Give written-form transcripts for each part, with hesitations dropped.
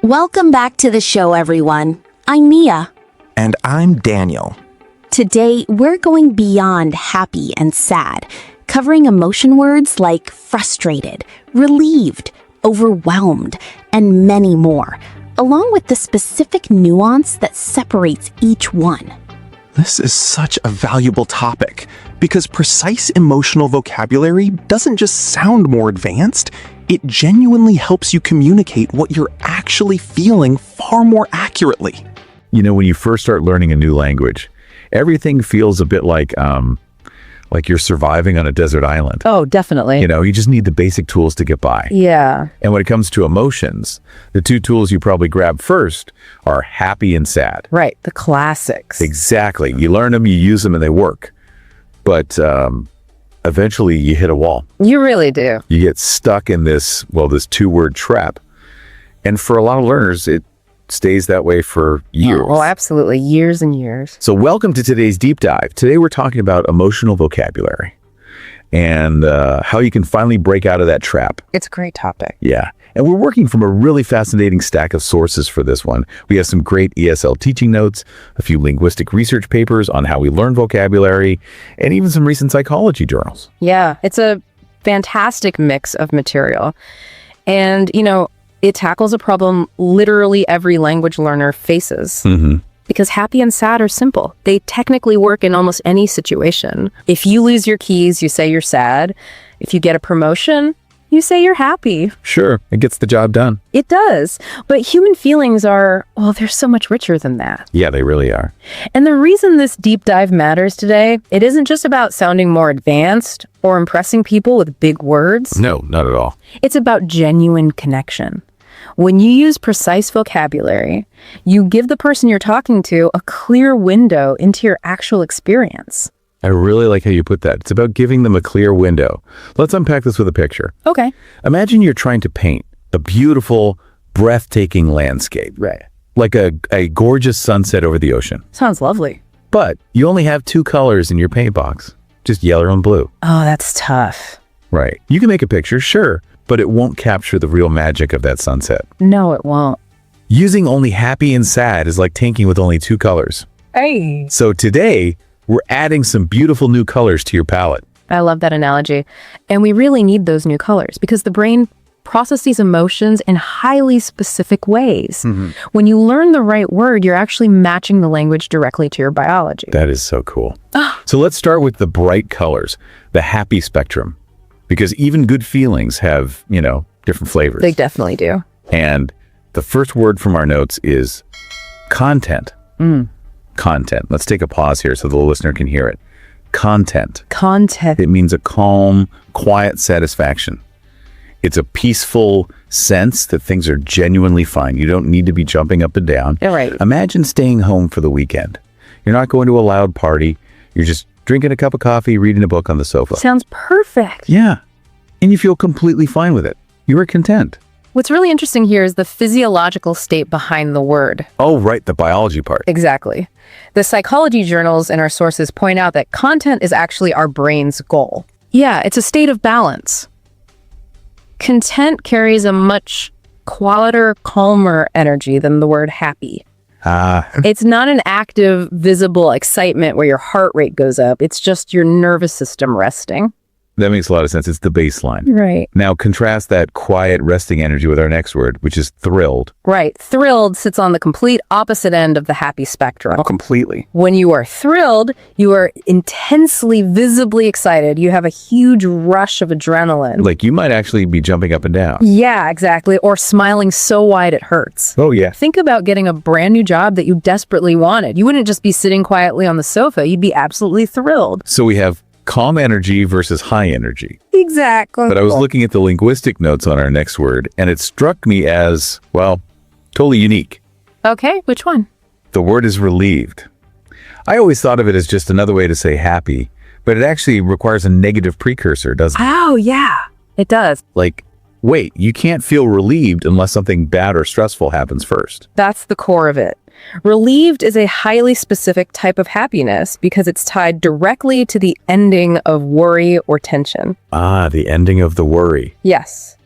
Welcome back to the show, everyone. I'm Mia. And I'm Daniel. Today, we're going beyond happy and sad, covering emotion words like frustrated, relieved, overwhelmed, and many more, along with the specific nuance that separates each one. This is such a valuable topic because precise emotional vocabulary doesn't just sound more advanced, it genuinely helps you communicate what you're actually feeling far more accurately. You know, when you first start learning a new language, everything feels a bit like you're surviving on a desert island. Oh, definitely. You know, you just need the basic tools to get by. Yeah. And when it comes to emotions, the two tools you probably grab first are happy and sad. Right. The classics. Exactly. You learn them, you use them, and they work. But eventually you hit a wall. You really do. You get stuck in this two-word trap. And for a lot of learners, it stays that way for years. Oh, absolutely. Years and years. So welcome to today's deep dive. Today we're talking about emotional vocabulary and how you can finally break out of that trap. It's a great topic. Yeah. And we're working from a really fascinating stack of sources for this one. We have some great ESL teaching notes, a few linguistic research papers on how we learn vocabulary, and even some recent psychology journals. Yeah. It's a fantastic mix of material. And, you know, it tackles a problem literally every language learner faces. Because happy and sad are simple. They technically work in almost any situation. If you lose your keys, you say you're sad. If you get a promotion, you say you're happy. Sure, it gets the job done. It does. But human feelings are, well, they're so much richer than that. Yeah, they really are. And the reason this deep dive matters today, it isn't just about sounding more advanced or impressing people with big words. No, not at all. It's about genuine connection. When you use precise vocabulary, you give the person you're talking to a clear window into your actual experience. I really like how you put that. It's about giving them a clear window. Let's unpack this with a picture. Okay. Imagine you're trying to paint a beautiful, breathtaking landscape. Right. Like a gorgeous sunset over the ocean. Sounds lovely. But you only have two colors in your paint box, just yellow and blue. Oh, that's tough. Right. You can make a picture, sure, but it won't capture the real magic of that sunset. No, it won't. Using only happy and sad is like tanking with only two colors. Hey. So today, we're adding some beautiful new colors to your palette. I love that analogy. And we really need those new colors because the brain processes emotions in highly specific ways. When you learn the right word, you're actually matching the language directly to your biology. That is so cool. So let's start with the bright colors, the happy spectrum, because even good feelings have, different flavors. They definitely do. And the first word from our notes is content. Content. Let's take a pause here so the listener can hear it. Content. Content. It means a calm, quiet satisfaction. It's a peaceful sense that things are genuinely fine. You don't need to be jumping up and down. You're right. Imagine staying home for the weekend. You're not going to a loud party. You're just drinking a cup of coffee, reading a book on the sofa. Sounds perfect. Yeah. And you feel completely fine with it. You are content. What's really interesting here is the physiological state behind the word. Oh, right. The biology part. Exactly. The psychology journals and our sources point out that content is actually our brain's goal. Yeah, it's a state of balance. Content carries a much quieter, calmer energy than the word happy. It's not an active, visible excitement where your heart rate goes up. It's just your nervous system resting. That makes a lot of sense. It's the baseline. Right. Now, contrast that quiet, resting energy with our next word, which is thrilled. Right. Thrilled sits on the complete opposite end of the happy spectrum. Oh, completely. When you are thrilled, you are intensely, visibly excited. You have a huge rush of adrenaline. Like you might actually be jumping up and down. Yeah, exactly. Or smiling so wide it hurts. Oh, yeah. Think about getting a brand new job that you desperately wanted. You wouldn't just be sitting quietly on the sofa. You'd be absolutely thrilled. So we have calm energy versus high energy. Exactly. But I was looking at the linguistic notes on our next word, and it struck me as, well, totally unique. Okay, which one? The word is relieved. I always thought of it as just another way to say happy, but it actually requires a negative precursor, doesn't it? Oh, yeah, it does. Like, wait, you can't feel relieved unless something bad or stressful happens first. That's the core of it. Relieved is a highly specific type of happiness because it's tied directly to the ending of worry or tension. Ah, the ending of the worry. Yes.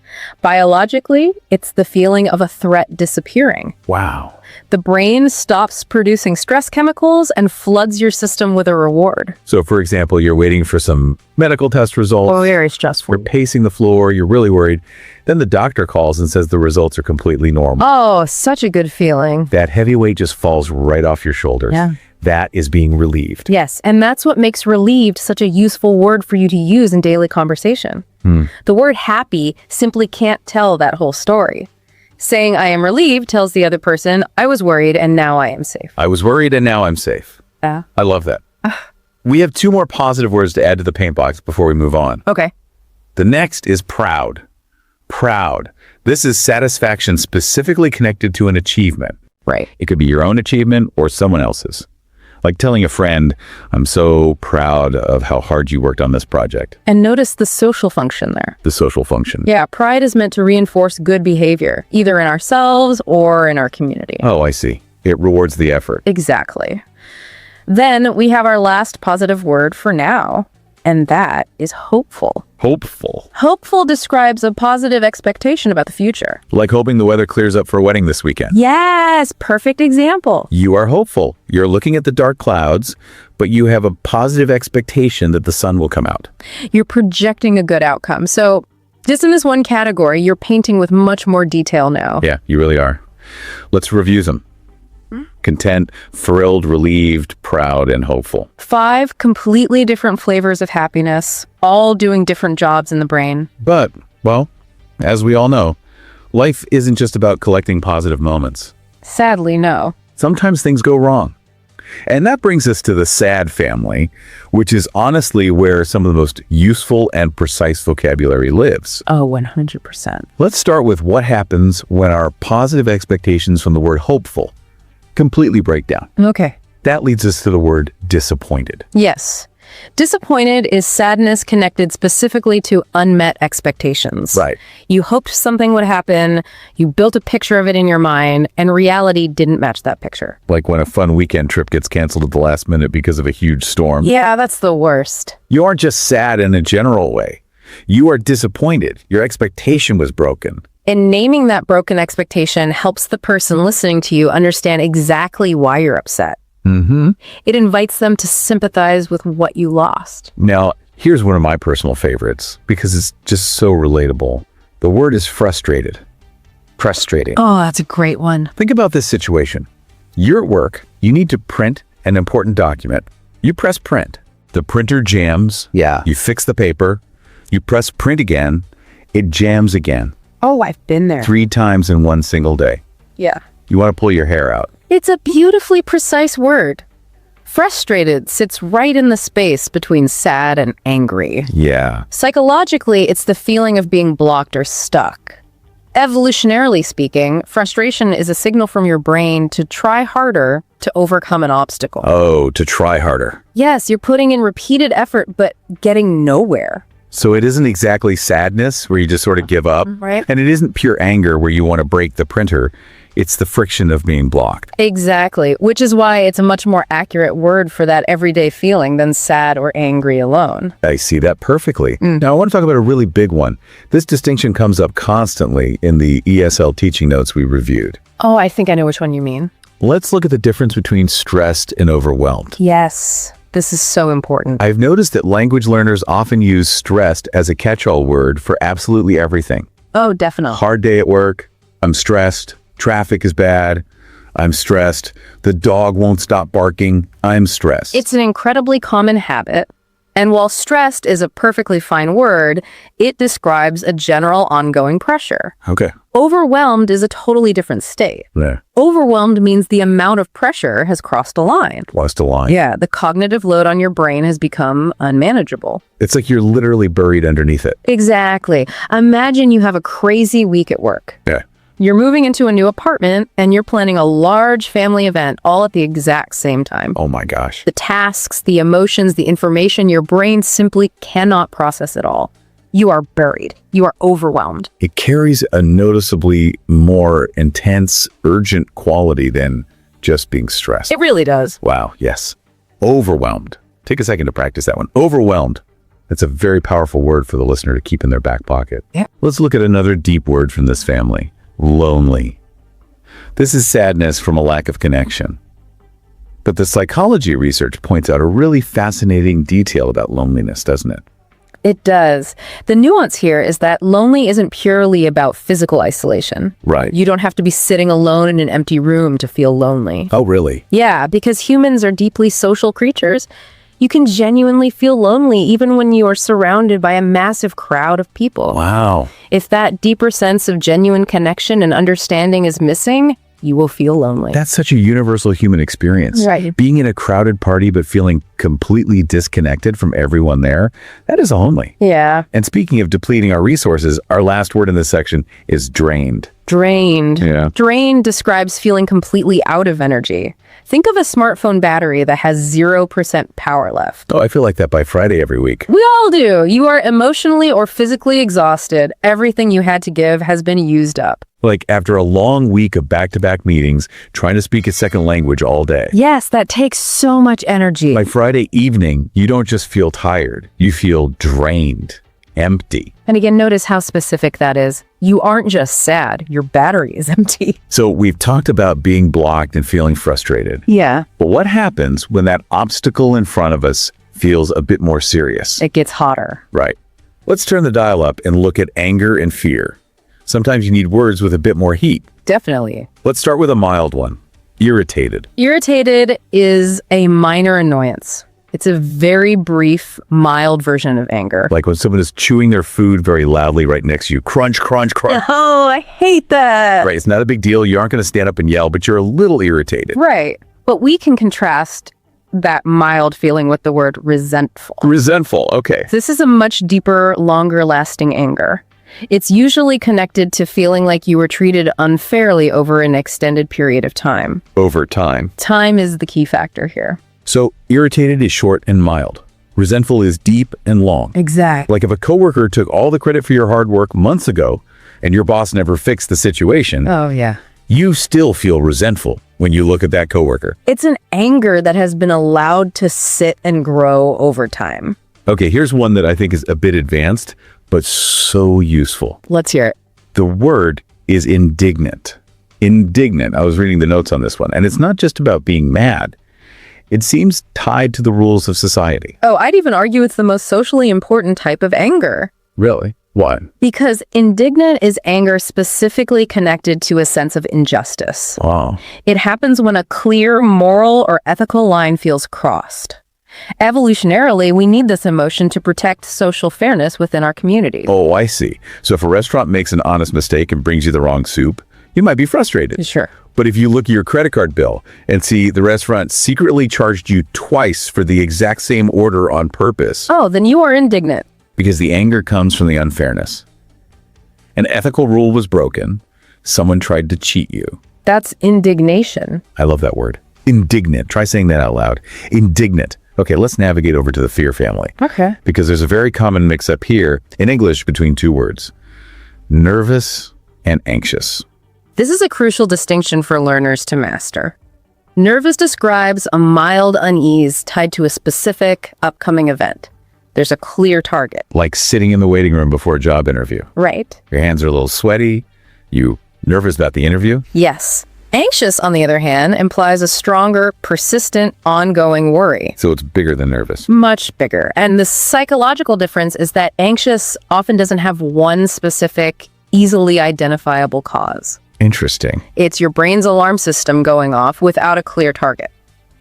Biologically, it's the feeling of a threat disappearing. Wow. The brain stops producing stress chemicals and floods your system with a reward. So, for example, you're waiting for some medical test results. Very stressful. You're pacing the floor. You're really worried. Then the doctor calls and says the results are completely normal. Oh, such a good feeling. That heavy weight just falls right off your shoulders. Yeah. That is being relieved. Yes, and that's what makes relieved such a useful word for you to use in daily conversation. The word happy simply can't tell that whole story. Saying I am relieved tells the other person, I was worried and now I am safe. I was worried and now I'm safe. Yeah. I love that. We have 2 more positive words to add to the paint box before we move on. Okay. The next is proud. Proud. This is satisfaction specifically connected to an achievement. Right. It could be your own achievement or someone else's. Like telling a friend, I'm so proud of how hard you worked on this project. And notice the social function there. The social function. Yeah, pride is meant to reinforce good behavior, either in ourselves or in our community. Oh, I see. It rewards the effort. Exactly. Then we have our last positive word for now, and that is hopeful. Hopeful. Hopeful describes a positive expectation about the future. Like hoping the weather clears up for a wedding this weekend. Yes, perfect example. You are hopeful. You're looking at the dark clouds, but you have a positive expectation that the sun will come out. You're projecting a good outcome. So just in this one category, you're painting with much more detail now. Yeah, you really are. Let's review them. Content, thrilled, relieved, proud, and hopeful. 5 completely different flavors of happiness, all doing different jobs in the brain. But, well, as we all know, life isn't just about collecting positive moments. Sadly, no. Sometimes things go wrong. And that brings us to the sad family, which is honestly where some of the most useful and precise vocabulary lives. Oh, 100%. Let's start with what happens when our positive expectations from the word hopeful completely break down. Okay. That leads us to the word disappointed. Yes. Disappointed is sadness connected specifically to unmet expectations. Right. You hoped something would happen, you built a picture of it in your mind, and reality didn't match that picture. Like when a fun weekend trip gets canceled at the last minute because of a huge storm. Yeah, that's the worst. You aren't just sad in a general way. You are disappointed. Your expectation was broken. And naming that broken expectation helps the person listening to you understand exactly why you're upset. It invites them to sympathize with what you lost. Now, here's one of my personal favorites because it's just so relatable. The word is frustrated. Frustrating. Oh, that's a great one. Think about this situation. You're at work. You need to print an important document. You press print. The printer jams. Yeah. You fix the paper. You press print again. It jams again. Oh, I've been there. 3 times in one single day. Yeah. You want to pull your hair out. It's a beautifully precise word. Frustrated sits right in the space between sad and angry. Yeah. Psychologically, it's the feeling of being blocked or stuck. Evolutionarily speaking, frustration is a signal from your brain to try harder to overcome an obstacle. Oh, to try harder. Yes, you're putting in repeated effort, but getting nowhere. So it isn't exactly sadness where you just sort of give up. Right. And it isn't pure anger where you want to break the printer. It's the friction of being blocked. Exactly, which is why it's a much more accurate word for that everyday feeling than sad or angry alone. I see that perfectly. Now, I want to talk about a really big one. This distinction comes up constantly in the ESL teaching notes we reviewed. Oh, I think I know which one you mean. Let's look at the difference between stressed and overwhelmed. Yes, this is so important. I've noticed that language learners often use stressed as a catch-all word for absolutely everything. Oh, definitely. Hard day at work. I'm stressed. Traffic is bad. I'm stressed. The dog won't stop barking. I'm stressed. It's an incredibly common habit. And while stressed is a perfectly fine word, it describes a general ongoing pressure. Okay. Overwhelmed is a totally different state. Yeah. Overwhelmed means the amount of pressure has crossed a line. Lost a line. Yeah, the cognitive load on your brain has become unmanageable. It's like you're literally buried underneath it. Exactly. Imagine you have a crazy week at work. Yeah. You're moving into a new apartment and you're planning a large family event all at the exact same time. Oh my gosh. The tasks, the emotions, the information, your brain simply cannot process it all. You are buried. You are overwhelmed. It carries a noticeably more intense, urgent quality than just being stressed. It really does. Wow, yes. Overwhelmed. Take a second to practice that one. Overwhelmed. It's a very powerful word for the listener to keep in their back pocket. Yeah. Let's look at another deep word from this family, lonely. This is sadness from a lack of connection. But the psychology research points out a really fascinating detail about loneliness, doesn't it? It does. The nuance here is that lonely isn't purely about physical isolation. Right. You don't have to be sitting alone in an empty room to feel lonely. Oh, really? Yeah, because humans are deeply social creatures. You can genuinely feel lonely even when you are surrounded by a massive crowd of people. Wow. If that deeper sense of genuine connection and understanding is missing, you will feel lonely. That's such a universal human experience. Right. Being in a crowded party but feeling completely disconnected from everyone there, that is lonely. Yeah. And speaking of depleting our resources, our last word in this section is drained. Drained. Yeah. Drained describes feeling completely out of energy. Think of a smartphone battery that has 0% power left. Oh, I feel like that by Friday every week. We all do. You are emotionally or physically exhausted. Everything you had to give has been used up. Like after a long week of back-to-back meetings, trying to speak a second language all day. Yes, that takes so much energy. By Friday evening, you don't just feel tired, you feel drained, empty. And again, notice how specific that is. You aren't just sad, your battery is empty. So we've talked about being blocked and feeling frustrated. Yeah. But what happens when that obstacle in front of us feels a bit more serious? It gets hotter. Right. Let's turn the dial up and look at anger and fear. Sometimes you need words with a bit more heat. Definitely. Let's start with a mild one. Irritated. Irritated is a minor annoyance. It's a very brief, mild version of anger. Like when someone is chewing their food very loudly right next to you. Crunch, crunch, crunch. Oh, I hate that. Right, it's not a big deal. You aren't going to stand up and yell, but you're a little irritated. Right. But we can contrast that mild feeling with the word resentful. Resentful, okay. This is a much deeper, longer-lasting anger. It's usually connected to feeling like you were treated unfairly over an extended period of time. Over time. Time is the key factor here. So irritated is short and mild. Resentful is deep and long. Exactly. Like if a coworker took all the credit for your hard work months ago and your boss never fixed the situation, Oh, yeah. you still feel resentful when you look at that coworker. It's an anger that has been allowed to sit and grow over time. Okay, here's one that I think is a bit advanced, but so useful. Let's hear it. The word is indignant. Indignant. I was reading the notes on this one, and it's not just about being mad. It seems tied to the rules of society. Oh, I'd even argue it's the most socially important type of anger. Really? Why? Because indignant is anger specifically connected to a sense of injustice. Wow. It happens when a clear moral or ethical line feels crossed. Evolutionarily, we need this emotion to protect social fairness within our community. Oh, I see. So if a restaurant makes an honest mistake and brings you the wrong soup, you might be frustrated. Sure. But if you look at your credit card bill and see the restaurant secretly charged you twice for the exact same order on purpose, Oh, then you are indignant. because the anger comes from the unfairness. An ethical rule was broken. Someone tried to cheat you. That's indignation. I love that word. Indignant. Try saying that out loud. Indignant. Okay, let's navigate over to the fear family. Okay. Because there's a very common mix-up here in English between two words. Nervous and anxious. This is a crucial distinction for learners to master. Nervous describes a mild unease tied to a specific upcoming event. There's a clear target. Like sitting in the waiting room before a job interview. Right? Your hands are a little sweaty. You nervous about the interview? Yes. Anxious, on the other hand, implies a stronger, persistent, ongoing worry. So it's bigger than nervous. Much bigger. And the psychological difference is that anxious often doesn't have one specific, easily identifiable cause. Interesting. It's your brain's alarm system going off without a clear target.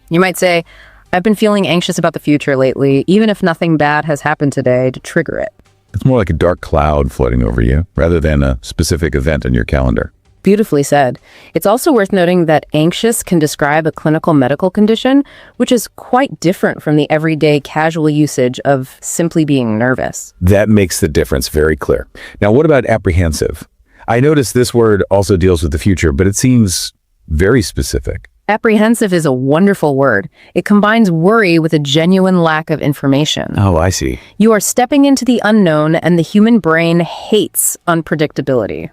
You might say, I've been feeling anxious about the future lately, even if nothing bad has happened today to trigger it. It's more like a dark cloud floating over you rather than a specific event on your calendar. Beautifully said. It's also worth noting that anxious can describe a clinical medical condition, which is quite different from the everyday casual usage of simply being nervous. That makes the difference very clear. Now, what about apprehensive? I noticed this word also deals with the future, but it seems very specific. Apprehensive is a wonderful word. It combines worry with a genuine lack of information. Oh, I see. You are stepping into the unknown, and the human brain hates unpredictability.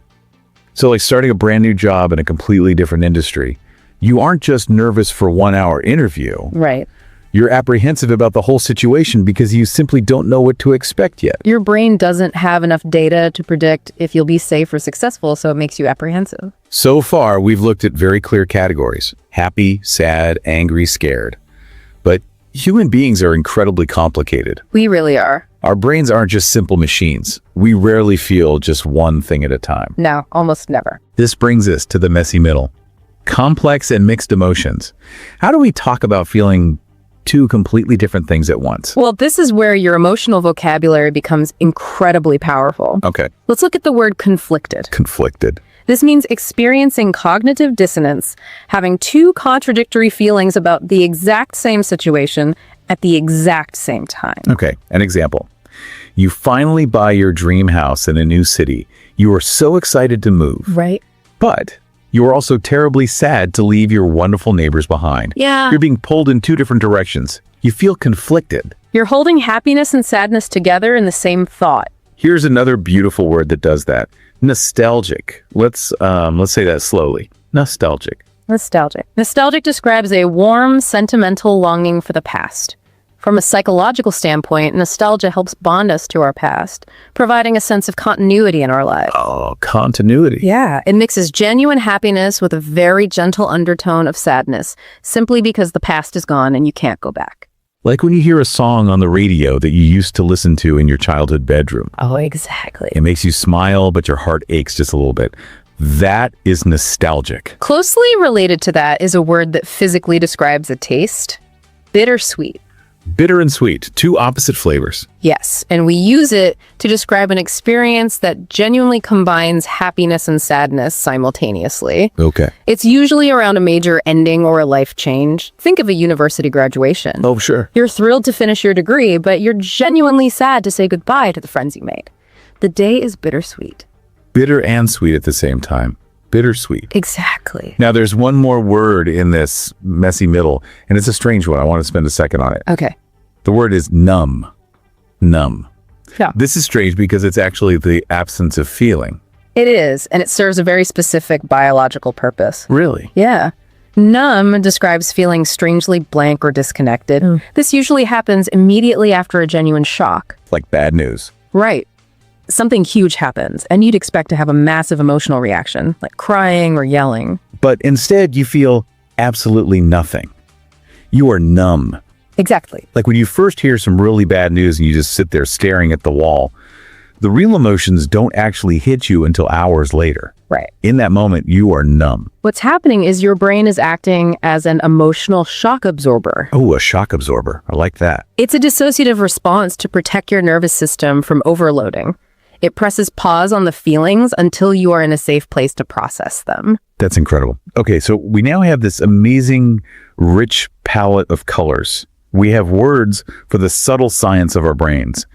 So like starting a brand new job in a completely different industry, you aren't just nervous for 1 hour interview. Right. You're apprehensive about the whole situation because you simply don't know what to expect yet. Your brain doesn't have enough data to predict if you'll be safe or successful, so it makes you apprehensive. So far, we've looked at very clear categories: happy, sad, angry, scared. But human beings are incredibly complicated. We really are. Our brains aren't just simple machines. We rarely feel just one thing at a time. No, almost never. This brings us to the messy middle. Complex and mixed emotions. How do we talk about feeling two completely different things at once? Well, this is where your emotional vocabulary becomes incredibly powerful. Okay. Let's look at the word conflicted. Conflicted. This means experiencing cognitive dissonance, having two contradictory feelings about the exact same situation at the exact same time. Okay, an example. You finally buy your dream house in a new city. You are so excited to move. Right? But you are also terribly sad to leave your wonderful neighbors behind. Yeah. You're being pulled in two different directions. You feel conflicted. You're holding happiness and sadness together in the same thought. Here's another beautiful word that does that. Nostalgic. Let's say that slowly. Nostalgic. Nostalgic. Nostalgic describes a warm, sentimental longing for the past. From a psychological standpoint, nostalgia helps bond us to our past, providing a sense of continuity in our lives. Oh, continuity. Yeah, it mixes genuine happiness with a very gentle undertone of sadness, simply because the past is gone and you can't go back. Like when you hear a song on the radio that you used to listen to in your childhood bedroom. Oh, exactly. It makes you smile, but your heart aches just a little bit. That is nostalgic. Closely related to that is a word that physically describes a taste: bittersweet. Bitter and sweet, two opposite flavors. Yes, and we use it to describe an experience that genuinely combines happiness and sadness simultaneously. Okay. It's usually around a major ending or a life change. Think of a university graduation. Oh, sure. You're thrilled to finish your degree, but you're genuinely sad to say goodbye to the friends you made. The day is bittersweet. Bitter and sweet at the same time. Bittersweet. Exactly. Now, there's one more word in this messy middle, and it's a strange one. I want to spend a second on it. Okay. The word is numb. Numb. Yeah. This is strange because it's actually the absence of feeling. It is, and it serves a very specific biological purpose. Really? Yeah. Numb describes feeling strangely blank or disconnected. This usually happens immediately after a genuine shock. Like bad news. Right. Something huge happens, and you'd expect to have a massive emotional reaction, like crying or yelling. But instead, you feel absolutely nothing. You are numb. Exactly. Like when you first hear some really bad news and you just sit there staring at the wall, the real emotions don't actually hit you until hours later. Right. In that moment, you are numb. What's happening is your brain is acting as an emotional shock absorber. Oh, a shock absorber. I like that. It's a dissociative response to protect your nervous system from overloading. It presses pause on the feelings until you are in a safe place to process them. That's incredible. Okay, so we now have this amazing, rich palette of colors. We have words for the subtle science of our brains.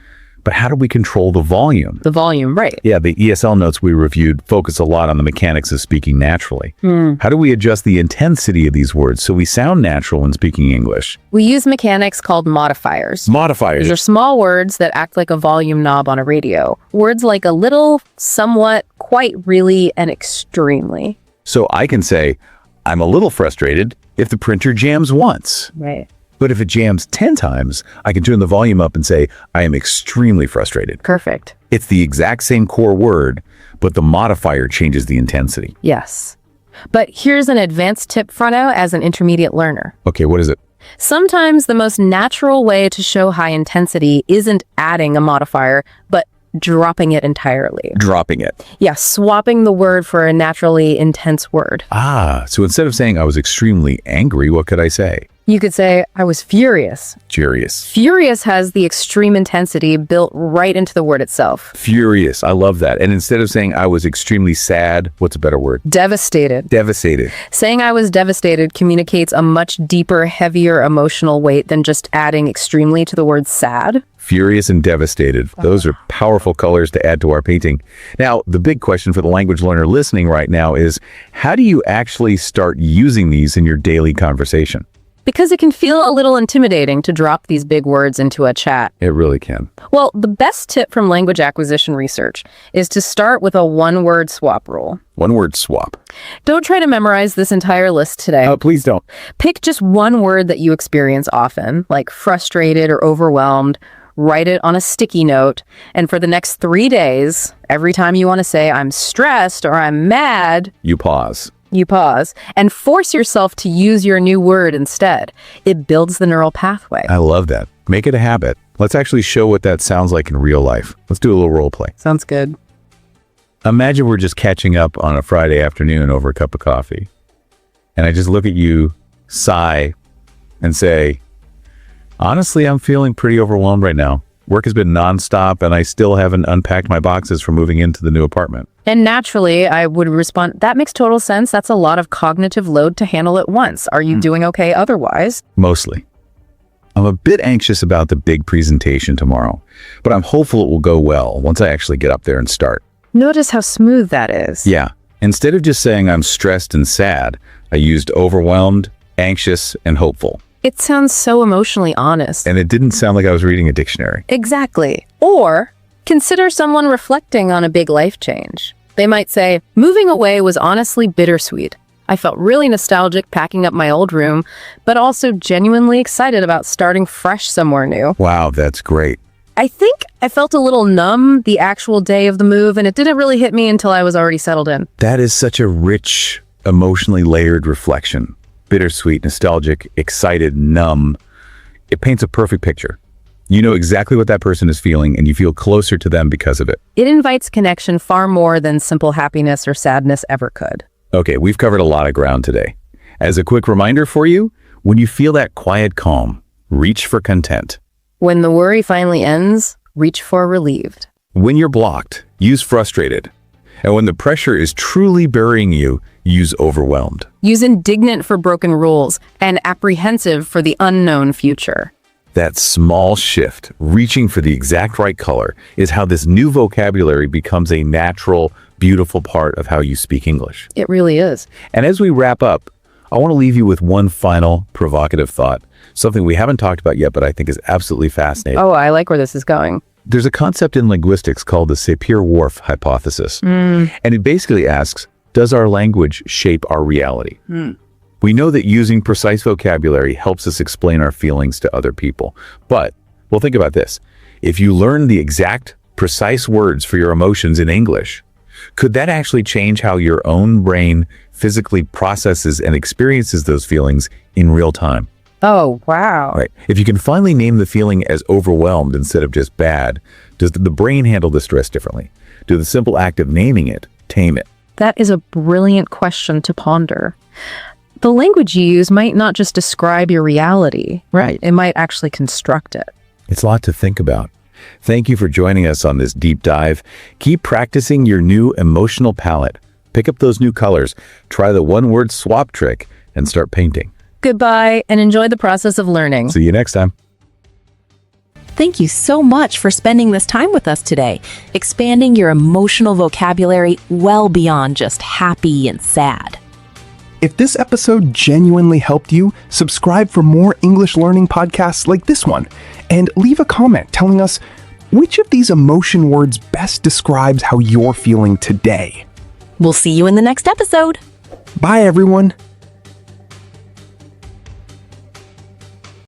But how do we control the volume? The volume, right. Yeah, the ESL notes we reviewed focus a lot on the mechanics of speaking naturally. How do we adjust the intensity of these words so we sound natural when speaking English? We use mechanics called modifiers. Modifiers. These are small words that act like a volume knob on a radio. Words like a little, somewhat, quite really, and extremely. So I can say, I'm a little frustrated if the printer jams once. Right. But if it jams 10 times, I can turn the volume up and say, I am extremely frustrated. Perfect. It's the exact same core word, but the modifier changes the intensity. Yes. But here's an advanced tip, Frono, as an intermediate learner. Okay, what is it? Sometimes the most natural way to show high intensity isn't adding a modifier, but dropping it entirely. Dropping it. Yeah, swapping the word for a naturally intense word. Ah, so instead of saying I was extremely angry, what could I say? You could say, I was furious. Furious. Furious has the extreme intensity built right into the word itself. Furious. I love that. And instead of saying I was extremely sad, what's a better word? Devastated. Devastated. Saying I was devastated communicates a much deeper, heavier emotional weight than just adding extremely to the word sad. Furious and devastated. Those are powerful colors to add to our painting. Now, the big question for the language learner listening right now is, how do you actually start using these in your daily conversation? because it can feel a little intimidating to drop these big words into a chat. It really can. Well, the best tip from language acquisition research is to start with a one-word swap rule. One-word swap. Don't try to memorize this entire list today. Oh, please don't. Pick just one word that you experience often, like frustrated or overwhelmed. Write it on a sticky note, and for the next 3 days, every time you want to say, I'm stressed or I'm mad, You pause. you pause and force yourself to use your new word instead. It builds the neural pathway. I love that. Make it a habit. Let's actually show what that sounds like in real life. Let's do a little role play. Sounds good. Imagine we're just catching up on a Friday afternoon over a cup of coffee. And I just look at you, sigh, and say, honestly, I'm feeling pretty overwhelmed right now. Work has been nonstop, and I still haven't unpacked my boxes for moving into the new apartment. And naturally, I would respond, that makes total sense. That's a lot of cognitive load to handle at once. Are you doing okay otherwise? Mostly. I'm a bit anxious about the big presentation tomorrow, but I'm hopeful it will go well once I actually get up there and start. Notice how smooth that is. Yeah. Instead of just saying I'm stressed and sad, I used overwhelmed, anxious, and hopeful. It sounds so emotionally honest. And it didn't sound like I was reading a dictionary. Exactly. Or consider someone reflecting on a big life change. They might say, moving away was honestly bittersweet. I felt really nostalgic packing up my old room, but also genuinely excited about starting fresh somewhere new. Wow, that's great. I think I felt a little numb the actual day of the move, and it didn't really hit me until I was already settled in. That is such a rich, emotionally layered reflection. Bittersweet, nostalgic, excited, numb. It paints a perfect picture. You know exactly what that person is feeling, and you feel closer to them because of it. It invites connection far more than simple happiness or sadness ever could. Okay, we've covered a lot of ground today. As a quick reminder for you, when you feel that quiet calm, reach for content. When the worry finally ends, reach for relieved. When you're blocked, use frustrated. And when the pressure is truly burying you, use overwhelmed. Use indignant for broken rules and apprehensive for the unknown future. That small shift, reaching for the exact right color, is how this new vocabulary becomes a natural, beautiful part of how you speak English. It really is. And as we wrap up, I want to leave you with one final provocative thought, something we haven't talked about yet, but I think is absolutely fascinating. Oh, I like where this is going. There's a concept in linguistics called the Sapir-Whorf hypothesis. And it basically asks, does our language shape our reality? We know that using precise vocabulary helps us explain our feelings to other people. But, well, think about this. If you learn the exact, precise words for your emotions in English, could that actually change how your own brain physically processes and experiences those feelings in real time? Oh, wow. Right. If you can finally name the feeling as overwhelmed instead of just bad, does the brain handle the stress differently? Do the simple act of naming it tame it? That is a brilliant question to ponder. The language you use might not just describe your reality. Right. It might actually construct it. It's a lot to think about. Thank you for joining us on this deep dive. Keep practicing your new emotional palette. Pick up those new colors, try the one-word swap trick, and start painting. Goodbye, and enjoy the process of learning. See you next time. Thank you so much for spending this time with us today, expanding your emotional vocabulary well beyond just happy and sad. If this episode genuinely helped you, subscribe for more English learning podcasts like this one, and leave a comment telling us which of these emotion words best describes how you're feeling today. We'll see you in the next episode. Bye, everyone.